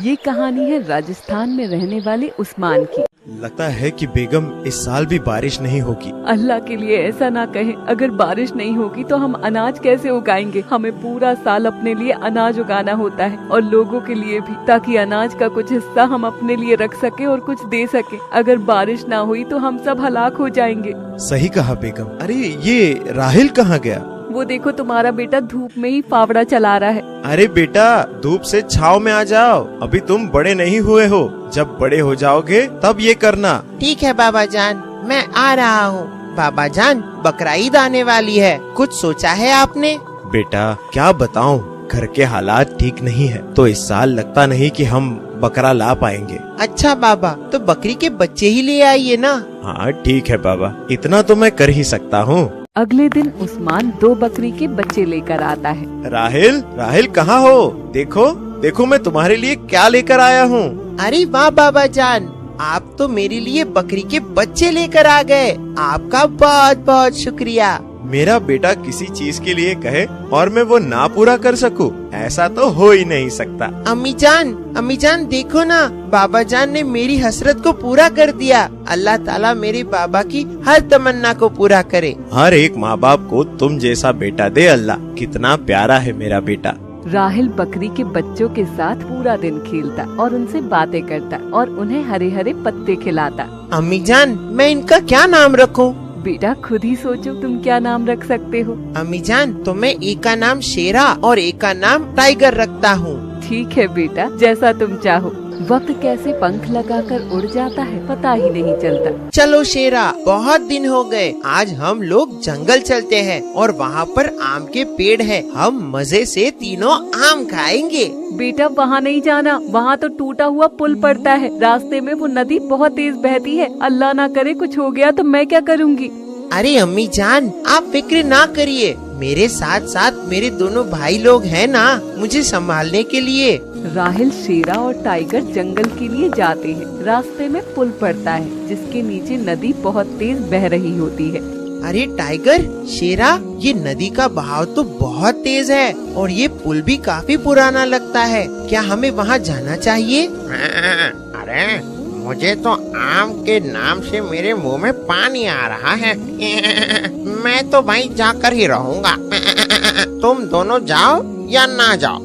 ये कहानी है राजस्थान में रहने वाले उस्मान की। लगता है कि बेगम इस साल भी बारिश नहीं होगी। अल्लाह के लिए ऐसा ना कहे। अगर बारिश नहीं होगी तो हम अनाज कैसे उगाएंगे? हमें पूरा साल अपने लिए अनाज उगाना होता है और लोगों के लिए भी, ताकि अनाज का कुछ हिस्सा हम अपने लिए रख सके और कुछ दे सके। अगर बारिश ना हुई तो हम सब हलाक हो जाएंगे। सही कहा बेगम। अरे ये राहिल कहाँ गया? वो देखो, तुम्हारा बेटा धूप में ही फावड़ा चला रहा है। अरे बेटा, धूप से छाव में आ जाओ। अभी तुम बड़े नहीं हुए हो। जब बड़े हो जाओगे तब ये करना। ठीक है बाबा जान, मैं आ रहा हूँ। बाबा जान, बकरा ईद आने वाली है, कुछ सोचा है आपने? बेटा क्या बताऊं, घर के हालात ठीक नहीं है, तो इस साल लगता नहीं कि हम बकरा ला पाएंगे। अच्छा बाबा, तो बकरी के बच्चे ही ले आइए ना। हाँ ठीक है बाबा, इतना तो मैं कर ही सकता हूँ। अगले दिन उस्मान 2 बकरी के बच्चे लेकर आता है। राहिल, राहिल कहाँ हो? देखो देखो, मैं तुम्हारे लिए क्या लेकर आया हूँ। अरे वाह बाबा जान, आप तो मेरे लिए बकरी के बच्चे लेकर आ गए। आपका बहुत बहुत शुक्रिया। मेरा बेटा किसी चीज के लिए कहे और मैं वो ना पूरा कर सकूं, ऐसा तो हो ही नहीं सकता। अम्मी जान देखो ना, बाबा जान ने मेरी हसरत को पूरा कर दिया। अल्लाह ताला मेरे बाबा की हर तमन्ना को पूरा करे। हर एक माँ बाप को तुम जैसा बेटा दे अल्लाह। कितना प्यारा है मेरा बेटा। राहिल बकरी के बच्चों के साथ पूरा दिन खेलता और उनसे बातें करता और उन्हें हरे हरे पत्ते खिलाता। अम्मी जान, मैं इनका क्या नाम रखूं? बेटा खुद ही सोचो, तुम क्या नाम रख सकते हो। अम्मी जान, तो मैं एक का नाम शेरा और एक का नाम टाइगर रखता हूँ। ठीक है बेटा, जैसा तुम चाहो। वक्त कैसे पंख लगाकर उड़ जाता है पता ही नहीं चलता। चलो शेरा, बहुत दिन हो गए, आज हम लोग जंगल चलते हैं और वहाँ पर आम के पेड़ है। हम मजे से तीनों आम खाएंगे। बेटा वहाँ नहीं जाना, वहाँ तो टूटा हुआ पुल पड़ता है। रास्ते में वो नदी बहुत तेज बहती है। अल्लाह ना करे कुछ हो गया तो मैं क्या करूँगी? अरे अम्मी जान, आप फिक्र ना करिए, मेरे साथ साथ मेरे दोनों भाई लोग हैं ना, मुझे संभालने के लिए। राहिल, शेरा और टाइगर जंगल के लिए जाते हैं। रास्ते में पुल पड़ता है जिसके नीचे नदी बहुत तेज बह रही होती है। अरे टाइगर, शेरा, ये नदी का बहाव तो बहुत तेज है और ये पुल भी काफी पुराना लगता है। क्या हमें वहाँ जाना चाहिए? अरे मुझे तो आम के नाम से मेरे मुंह में पानी आ रहा है। मैं तो भाई जाकर ही रहूंगा। तुम दोनों जाओ या ना जाओ।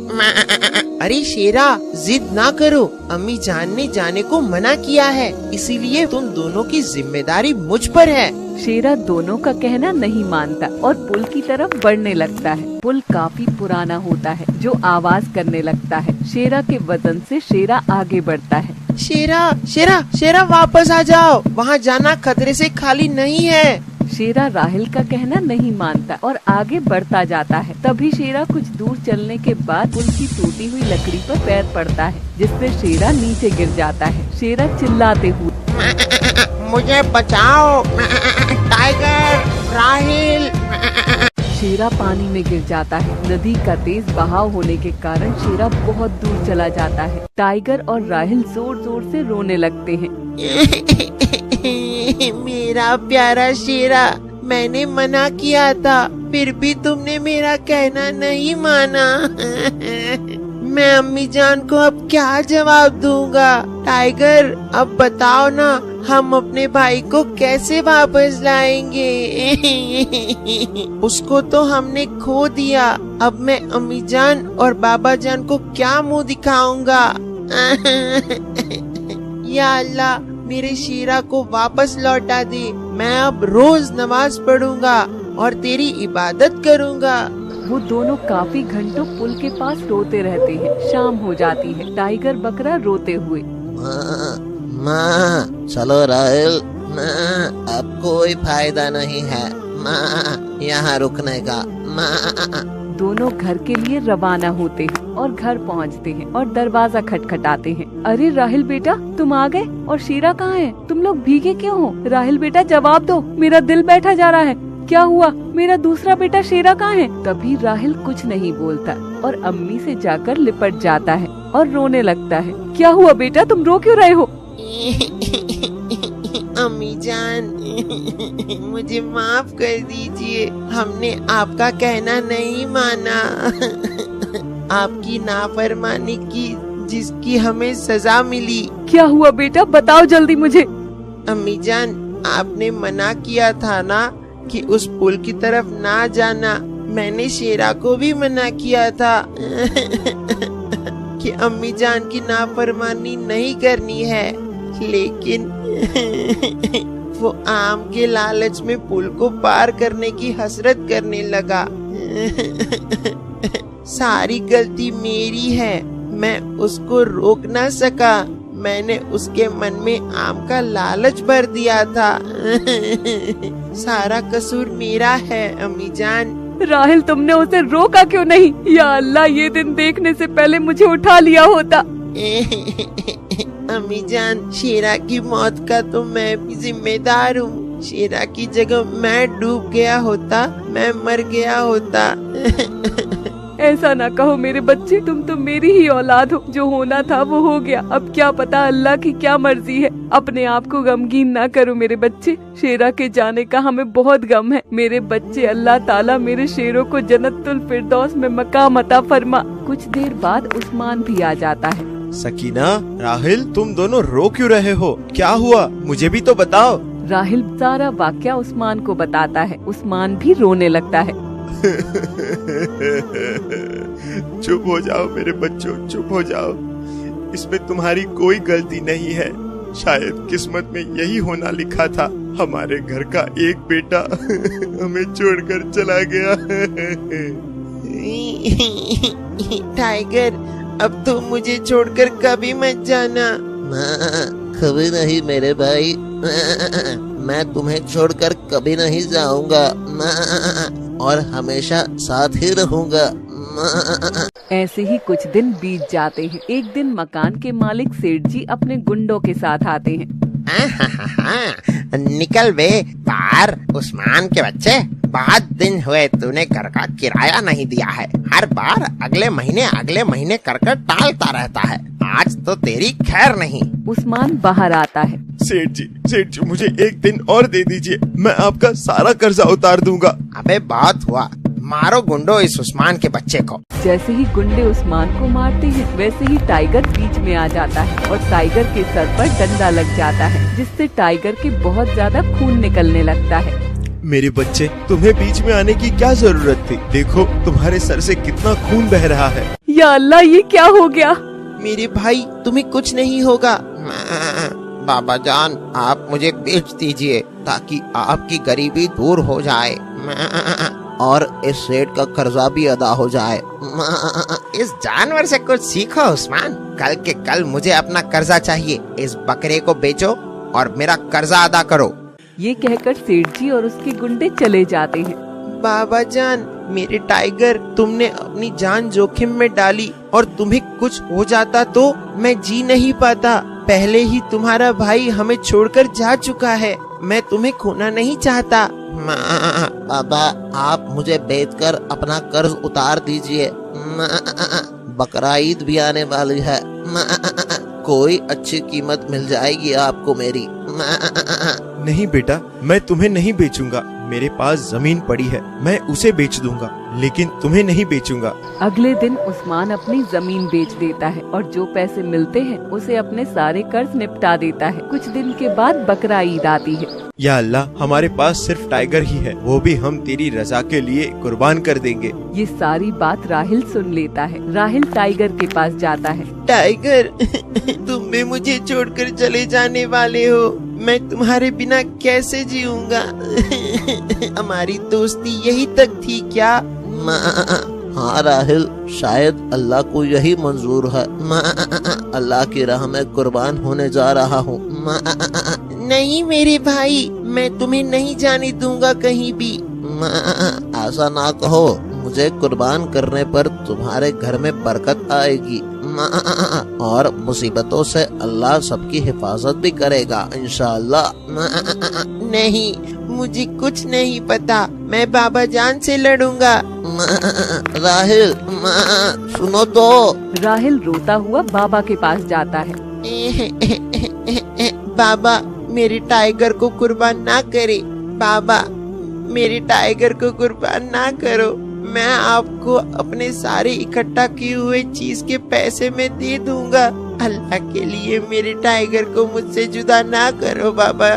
अरे शेरा, जिद ना करो, अम्मी जान ने जाने को मना किया है, इसीलिए तुम दोनों की जिम्मेदारी मुझ पर है। शेरा दोनों का कहना नहीं मानता और पुल की तरफ बढ़ने लगता है। पुल काफी पुराना होता है जो आवाज करने लगता है। शेरा के वजन से शेरा आगे बढ़ता है। शेरा वापस आ जाओ, वहाँ जाना खतरे से खाली नहीं है। शेरा राहिल का कहना नहीं मानता और आगे बढ़ता जाता है। तभी शेरा कुछ दूर चलने के बाद पुल की टूटी हुई लकड़ी पर पैर पड़ता है, जिससे शेरा नीचे गिर जाता है। शेरा चिल्लाते हुए, मुझे बचाओ, टाइगर, राहिल। शेरा पानी में गिर जाता है। नदी का तेज बहाव होने के कारण शेरा बहुत दूर चला जाता है। टाइगर और राहिल जोर जोर से रोने लगते हैं। मेरा प्यारा शेरा, मैंने मना किया था, फिर भी तुमने मेरा कहना नहीं माना। मैं अम्मी जान को अब क्या जवाब दूंगा? टाइगर, अब बताओ ना, हम अपने भाई को कैसे वापस लाएंगे? उसको तो हमने खो दिया, अब मैं अम्मी जान और बाबा जान को क्या मुंह दिखाऊंगा? या अल्लाह, मेरे शेरा को वापस लौटा दे। मैं अब रोज नमाज पढ़ूंगा और तेरी इबादत करूंगा। वो दोनों काफी घंटों पुल के पास रोते रहते हैं। शाम हो जाती है। टाइगर बकरा रोते हुए, माँ चलो राहिल, माँ अब कोई फायदा नहीं है माँ यहाँ रुकने का। माँ दोनों घर के लिए रवाना होते हैं और घर पहुंचते हैं और दरवाजा खटखटाते हैं। अरे राहिल बेटा, तुम आ गए? और शेरा कहाँ है? तुम लोग भीगे क्यों हो? राहिल बेटा जवाब दो, मेरा दिल बैठा जा रहा है। क्या हुआ? मेरा दूसरा बेटा शेरा कहाँ है? तभी राहिल कुछ नहीं बोलता और अम्मी से जाकर लिपट जाता है और रोने लगता है। क्या हुआ बेटा, तुम रो क्यों रहे हो? अम्मी जान, मुझे माफ कर दीजिए, हमने आपका कहना नहीं माना। आपकी नाफरमानी की जिसकी हमें सजा मिली। क्या हुआ बेटा, बताओ जल्दी मुझे। अम्मी जान, आपने मना किया था ना कि उस पुल की तरफ ना जाना। मैंने शेरा को भी मना किया था कि अम्मी जान की नाफरमानी नहीं करनी है, लेकिन वो आम के लालच में पुल को पार करने की हसरत करने लगा। सारी गलती मेरी है, मैं उसको रोक ना सका। मैंने उसके मन में आम का लालच भर दिया था। सारा कसूर मेरा है अम्मी जान। राहिल, तुमने उसे रोका क्यों नहीं? या अल्लाह, ये दिन देखने से पहले मुझे उठा लिया होता। अम्मी जान, शेरा की मौत का तो मैं भी जिम्मेदार हूँ। शेरा की जगह मैं डूब गया होता, मैं मर गया होता। ऐसा ना कहो मेरे बच्चे, तुम तो मेरी ही औलाद हो। जो होना था वो हो गया, अब क्या पता अल्लाह की क्या मर्जी है। अपने आप को गमगीन ना करो मेरे बच्चे। शेरा के जाने का हमें बहुत गम है मेरे बच्चे। अल्लाह ताला मेरे शेरों को जन्नतुल फिरदौस में मकाम अता फरमा। कुछ देर बाद उस्मान भी आ जाता है। सकीना, राहिल, तुम दोनों रो क्यों रहे हो? क्या हुआ, मुझे भी तो बताओ। राहिल सारा वाकया उस्मान को बताता है। उस्मान भी रोने लगता है। चुप हो जाओ मेरे बच्चों, चुप हो जाओ। इसमें तुम्हारी कोई गलती नहीं है। शायद किस्मत में यही होना लिखा था। हमारे घर का एक बेटा हमें छोड़कर चला गया। टाइगर, अब तो मुझे छोड़कर कभी मत जाना। कभी नहीं मेरे भाई, मैं तुम्हें छोड़कर कभी नहीं जाऊंगा और हमेशा साथ ही रहूंगा। ऐसे ही कुछ दिन बीत जाते हैं। एक दिन मकान के मालिक सेठ जी अपने गुंडों के साथ आते हैं। निकल बे बाहर उस्मान के बच्चे, बहुत दिन हुए तूने घर का किराया नहीं दिया है। हर बार अगले महीने कर टालता रहता है। आज तो तेरी खैर नहीं। उस्मान बाहर आता है। सेठ जी, मुझे एक दिन और दे दीजिए, मैं आपका सारा कर्जा उतार दूंगा। अबे बहुत हुआ, मारो गुंडो इस उस्मान के बच्चे को। जैसे ही गुंडे उस्मान को मारते हैं, वैसे ही टाइगर बीच में आ जाता है और टाइगर के सर पर डंडा लग जाता है, जिससे टाइगर के बहुत ज्यादा खून निकलने लगता है। मेरे बच्चे, तुम्हें बीच में आने की क्या जरूरत थी? देखो तुम्हारे सर से कितना खून बह रहा है। या अल्लाह, ये क्या हो गया? मेरे भाई, तुम्हें कुछ नहीं होगा। बाबा जान, आप मुझे बेच दीजिए ताकि आपकी गरीबी दूर हो जाए और इस सेठ का कर्जा भी अदा हो जाए। इस जानवर से कुछ सीखो उस्मान। कल के कल मुझे अपना कर्जा चाहिए। इस बकरे को बेचो और मेरा कर्जा अदा करो। ये कहकर सेठ जी और उसके गुंडे चले जाते हैं। बाबा जान, मेरे टाइगर, तुमने अपनी जान जोखिम में डाली और तुम्हें कुछ हो जाता तो मैं जी नहीं पाता। पहले ही तुम्हारा भाई हमें छोड़कर जा चुका है। मैं तुम्हें खोना नहीं चाहता। बाबा, आप मुझे बेचकर अपना कर्ज उतार दीजिए। बकरा ईद भी आने वाली है, कोई अच्छी कीमत मिल जाएगी आपको मेरी। नहीं बेटा, मैं तुम्हें नहीं बेचूंगा। मेरे पास जमीन पड़ी है, मैं उसे बेच दूंगा, लेकिन तुम्हें नहीं बेचूंगा। अगले दिन उस्मान अपनी जमीन बेच देता है और जो पैसे मिलते हैं उसे अपने सारे कर्ज निपटा देता है। कुछ दिन के बाद बकरा ईद आती है। या अल्लाह, हमारे पास सिर्फ टाइगर ही है, वो भी हम तेरी रजा के लिए कुर्बान कर देंगे। ये सारी बात राहिल सुन लेता है। राहिल टाइगर के पास जाता है। टाइगर, तुम भी मुझे छोड़कर चले जाने वाले हो। मैं तुम्हारे बिना कैसे जीऊंगा? हमारी दोस्ती यही तक थी क्या? हाँ राहिल, शायद अल्लाह को यही मंजूर है। अल्लाह की राह में कुर्बान होने जा रहा हूँ। नहीं मेरे भाई, मैं तुम्हें नहीं जाने दूंगा कहीं भी। ऐसा ना कहो, मुझे कुर्बान करने पर तुम्हारे घर में बरकत आएगी और मुसीबतों से अल्लाह सबकी हिफाजत भी करेगा इंशाअल्लाह। नहीं, मुझे कुछ नहीं पता। मैं बाबा जान से लड़ूंगा। राहिल, सुनो तो। राहिल रोता हुआ बाबा के पास जाता है। बाबा, मेरे टाइगर को कुर्बान ना करे। बाबा, मेरे टाइगर को कुर्बान ना करो। मैं आपको अपने सारे इकट्ठा किए हुए चीज के पैसे में दे दूंगा। अल्लाह के लिए मेरे टाइगर को मुझसे जुदा ना करो बाबा।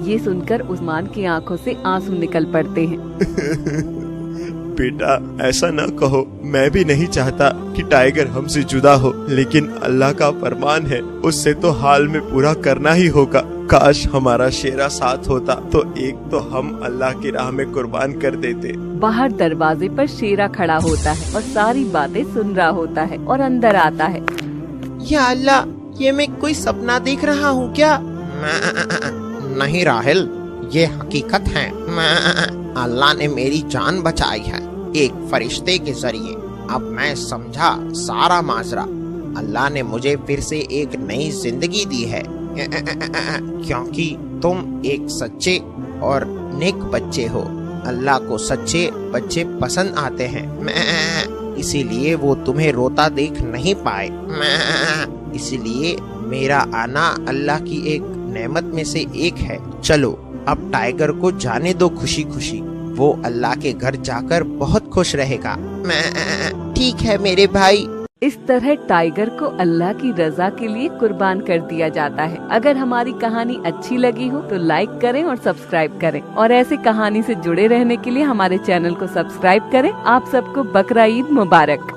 ये सुनकर उस्मान की आंखों से आंसू निकल पड़ते हैं। बेटा ऐसा ना कहो, मैं भी नहीं चाहता कि टाइगर हमसे जुदा हो, लेकिन अल्लाह का फरमान है, उससे तो हाल में पूरा करना ही होगा। काश हमारा शेरा साथ होता तो एक तो हम अल्लाह की राह में कुर्बान कर देते। बाहर दरवाजे पर शेरा खड़ा होता है और सारी बातें सुन रहा होता है और अंदर आता है। या अल्लाह, ये मैं कोई सपना देख रहा हूँ क्या? नहीं राहिल, ये हकीकत है। अल्लाह ने मेरी जान बचाई है एक फरिश्ते के जरिए। अब मैं समझा सारा माजरा। अल्लाह ने मुझे फिर से एक नई जिंदगी दी है, क्योंकि तुम एक सच्चे और नेक बच्चे हो। अल्लाह को सच्चे बच्चे पसंद आते हैं, इसीलिए वो तुम्हें रोता देख नहीं पाए। इसीलिए मेरा आना अल्लाह की एक नेमत में से एक है। चलो अब टाइगर को जाने दो खुशी खुशी, वो अल्लाह के घर जाकर बहुत खुश रहेगा। ठीक है मेरे भाई। इस तरह टाइगर को अल्लाह की रजा के लिए कुर्बान कर दिया जाता है। अगर हमारी कहानी अच्छी लगी हो तो लाइक करें और सब्सक्राइब करें, और ऐसे कहानी से जुड़े रहने के लिए हमारे चैनल को सब्सक्राइब करें। आप सबको बकरा ईद मुबारक।